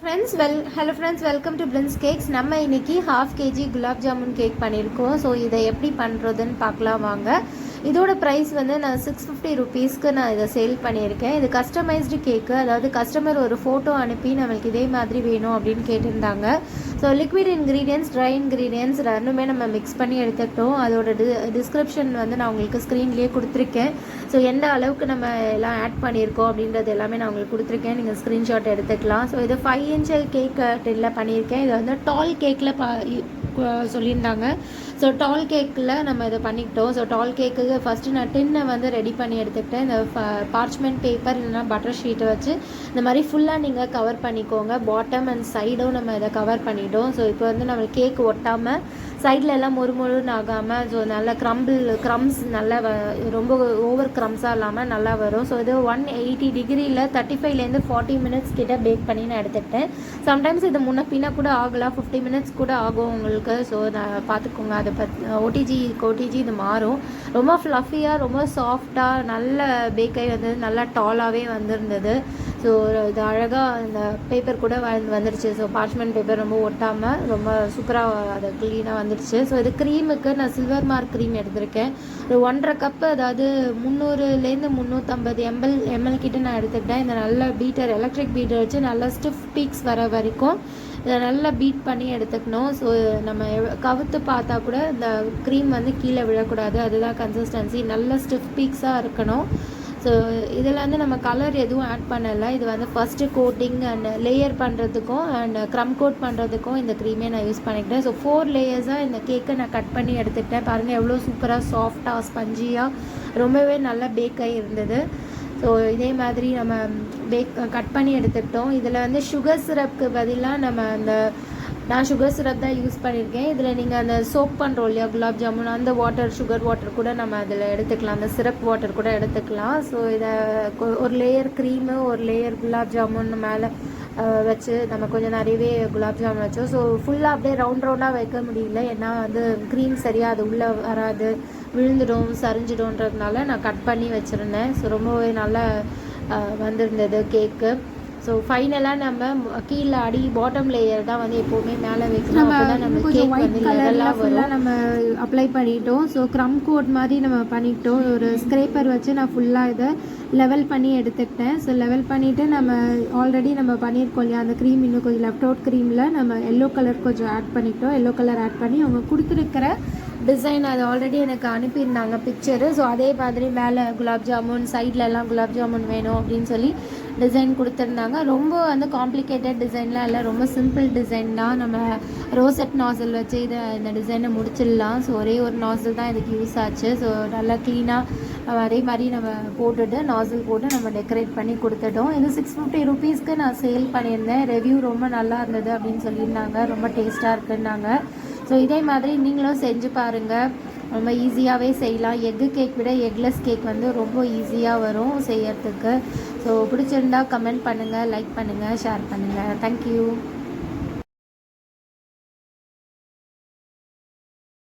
Hello friends, welcome to blins cakes. நம்ம இன்னைக்கு 1/2 kg gulab jamun cake பண்ணியிருக்கோம். ஸோ இதை எப்படி பண்ணுறதுன்னு பார்க்கலாம் வாங்க. இதோட ப்ரைஸ் வந்து நான் 650 ருபீஸ்க்கு நான் இதை சேல் பண்ணியிருக்கேன். இது கஸ்டமைஸ்டு கேக்கு, அதாவது கஸ்டமர் ஒரு ஃபோட்டோ அனுப்பி நம்மளுக்கு இதே மாதிரி வேணும் அப்படின்னு கேட்டிருந்தாங்க. So liquid ingredients, try ingredients ரெண்டுமே நம்ம மிக்ஸ் பண்ணி எடுத்துக்கிட்டோம். அதோட டிஸ்கிரிப்ஷன் வந்து நான் உங்களுக்கு ஸ்க்ரீன்லேயே கொடுத்துருக்கேன். ஸோ எந்த அளவுக்கு நம்ம எல்லாம் ஆட் பண்ணியிருக்கோம் அப்படின்றது எல்லாமே நான் உங்களுக்கு கொடுத்துருக்கேன். நீங்கள் ஸ்க்ரீன்ஷாட் எடுத்துக்கலாம். ஸோ இது 5 inch கேக் டின்னில் பண்ணியிருக்கேன். இது வந்து டால் கேக்கில் சொல்லியிருந்தாங்க. ஸோ டால் கேக்கில் நம்ம இதை பண்ணிக்கிட்டோம். ஸோ டால் கேக்குக்கு ஃபஸ்ட்டு நான் டின்னை வந்து ரெடி பண்ணி எடுத்துக்கிட்டேன். இந்த பார்ச்மெண்ட் பேப்பர் இல்லைனா பட்டர் ஷீட்டை வச்சு இந்த மாதிரி ஃபுல்லாக நீங்கள் கவர் பண்ணிக்கோங்க. பாட்டம் அண்ட் சைடும் நம்ம இதை கவர் பண்ணிட்டோம். ஸோ இப்போ வந்து நம்ம கேக் ஒட்டாமல் சைடில் எல்லாம் மொறுன்னு ஆகாமல், ஸோ நல்லா க்ரம்ஸ் நல்லா ரொம்ப ஓவர் க்ரம்ஸாக இல்லாமல் நல்லா வரும். ஸோ இது 180 டிகிரியில் 35லேருந்து 40 மினிட்ஸ் கிட்ட பேக் பண்ணி நான் எடுத்துக்கிட்டேன். சம்டைம்ஸ் இது முன்ன பின்ன கூட ஆகலாம், 50 மினிட்ஸ் கூட ஆகும் உங்களுக்கு. ஸோ நான் பார்த்துக்கோங்க, அதை ஓடிஜி இது மாறும். ரொம்ப ஃப்ளஃபியாக, ரொம்ப சாஃப்டாக, நல்ல பேக்காகி வந்தது, நல்லா டாலாகவே வந்திருந்தது. ஸோ இது அழகாக இந்த பேப்பர் கூட வந்துடுச்சு. ஸோ பார்ச்மெண்ட் பேப்பர் ரொம்ப ஒட்டாமல் ரொம்ப சூப்பராக அதை க்ளீனாக வந்துடுச்சு. ஸோ இது க்ரீமுக்கு நான் சில்வர் மார்க் க்ரீம் எடுத்திருக்கேன். ஒரு 1.5 கப்பு, அதாவது 300லேருந்து 350 ml கிட்ட நான் எடுத்துக்கிட்டேன். இந்த நல்ல பீட்டர், எலக்ட்ரிக் பீட்டர் வச்சு நல்லா ஸ்டிஃப் பீக்ஸ் வர வரைக்கும் இதை நல்லா பீட் பண்ணி எடுத்துக்கணும். ஸோ நம்ம கவுத்து பார்த்தா கூட இந்த க்ரீம் வந்து கீழே விழக்கூடாது. அதுதான் கன்சிஸ்டன்சி, நல்ல ஸ்டிஃப் பீக்ஸாக இருக்கணும். ஸோ இதில் வந்து நம்ம கலர் எதுவும் ஆட் பண்ணலை. இது வந்து ஃபஸ்ட்டு கோட்டிங் அண்ட் லேயர் பண்ணுறதுக்கும் அண்ட் க்ரம் கோட் பண்ணுறதுக்கும் இந்த க்ரீமே நான் யூஸ் பண்ணிக்கிட்டேன். ஸோ 4 லேயர்ஸாக இந்த கேக்கை நான் கட் பண்ணி எடுத்துக்கிட்டேன். பாருங்கள் எவ்வளோ சூப்பராக, சாஃப்டாக, ஸ்பஞ்சியாக, ரொம்பவே நல்லா பேக்காகி இருந்தது. ஸோ இதே மாதிரி நம்ம கட் பண்ணி எடுத்துக்கிட்டோம். இதில் வந்து சுகர் சிரப்புக்கு பதிலாக நம்ம நான் சுகர் சிரப் தான் யூஸ் பண்ணியிருக்கேன். இதில் நீங்கள் அந்த சோப் பண்ணுறோம் இல்லையா குலாப் ஜாமுன், அந்த சுகர் வாட்டர் கூட நம்ம அதில் எடுத்துக்கலாம், அந்த சிரப் வாட்டர் கூட எடுத்துக்கலாம். ஸோ இதை ஒரு லேயர் க்ரீமு, ஒரு லேயர் குலாப் ஜாமுன் மேலே வச்சு நம்ம கொஞ்சம் நிறையவே குலாப் ஜாமுன் வச்சோம். ஸோ ஃபுல்லாக அப்படியே ரவுண்டாக வைக்க முடியல, ஏன்னா வந்து க்ரீம் சரியாக அது உள்ளே வராது, விழுந்துடும், சரிஞ்சிடும்ன்றதுனால நான் கட் பண்ணி வச்சுருந்தேன். ஸோ ரொம்பவே நல்லா வந்திருந்தது கேக்கு. ஸோ ஃபைனலாக நம்ம கீழே பாட்டம் லேயர் தான் வந்து எப்போவுமே மேலே வைக்கணும். அப்போ தான் நம்ம கேக் வந்து லெவலாக வரும். நம்ம அப்ளை பண்ணிட்டோம். ஸோ க்ரம் கோட் மாதிரி நம்ம பண்ணிக்கிட்டோம். ஒரு ஸ்க்ரேப்பர் வச்சு நான் ஃபுல்லாக இதை லெவல் பண்ணி எடுத்துக்கிட்டேன். ஸோ லெவல் பண்ணிவிட்டு நம்ம ஆல்ரெடி நம்ம பண்ணியிருக்கோம் இல்லையா, அந்த க்ரீம் இன்னும் கொஞ்சம் லெஃப்ட் அவுட் க்ரீமில் நம்ம எல்லோ கலர் கொஞ்சம் ஆட் பண்ணிக்கிட்டோம். எல்லோ கலர் ஆட் பண்ணி அவங்க கொடுத்துருக்கிற டிசைன் அது ஆல்ரெடி எனக்கு அனுப்பியிருந்தாங்க பிக்சரு. ஸோ அதே மாதிரி மேலே குலாப் ஜாமுன், சைட்லலாம் குலாப் ஜாமுன் வேணும் அப்படின்னு சொல்லி டிசைன் கொடுத்துருந்தாங்க. ரொம்ப வந்து காம்ப்ளிகேட்டட் டிசைன்லாம் இல்லை, ரொம்ப சிம்பிள் டிசைன் தான். நம்ம ரோசெட் நாசில் வச்சு இந்த டிசைனை முடிச்சிடலாம். ஸோ ஒரே ஒரு நாசில் தான் இதுக்கு யூஸ் ஆச்சு. ஸோ நல்லா க்ளீனாக அதே மாதிரி நம்ம போட்டுட்டு நாசில் போட்டு நம்ம டெக்கரேட் பண்ணி கொடுத்துட்டோம். இது 650 ருபீஸ்க்கு நான் சேல் பண்ணியிருந்தேன். ரிவ்யூ ரொம்ப நல்லா இருந்தது அப்படின்னு சொல்லியிருந்தாங்க, ரொம்ப டேஸ்ட்டாக இருக்குன்னாங்க. ஸோ இதே மாதிரி நீங்களும் செஞ்சு பாருங்கள், ரொம்ப ஈஸியாகவே செய்யலாம். எக்கு கேக் விட எக்லெஸ் கேக் வந்து ரொம்ப ஈஸியாக வரும் செய்யறதுக்கு. ஸோ பிடிச்சிருந்தா கமெண்ட் பண்ணுங்கள், லைக் பண்ணுங்கள், ஷேர் பண்ணுங்கள். தேங்க்யூ.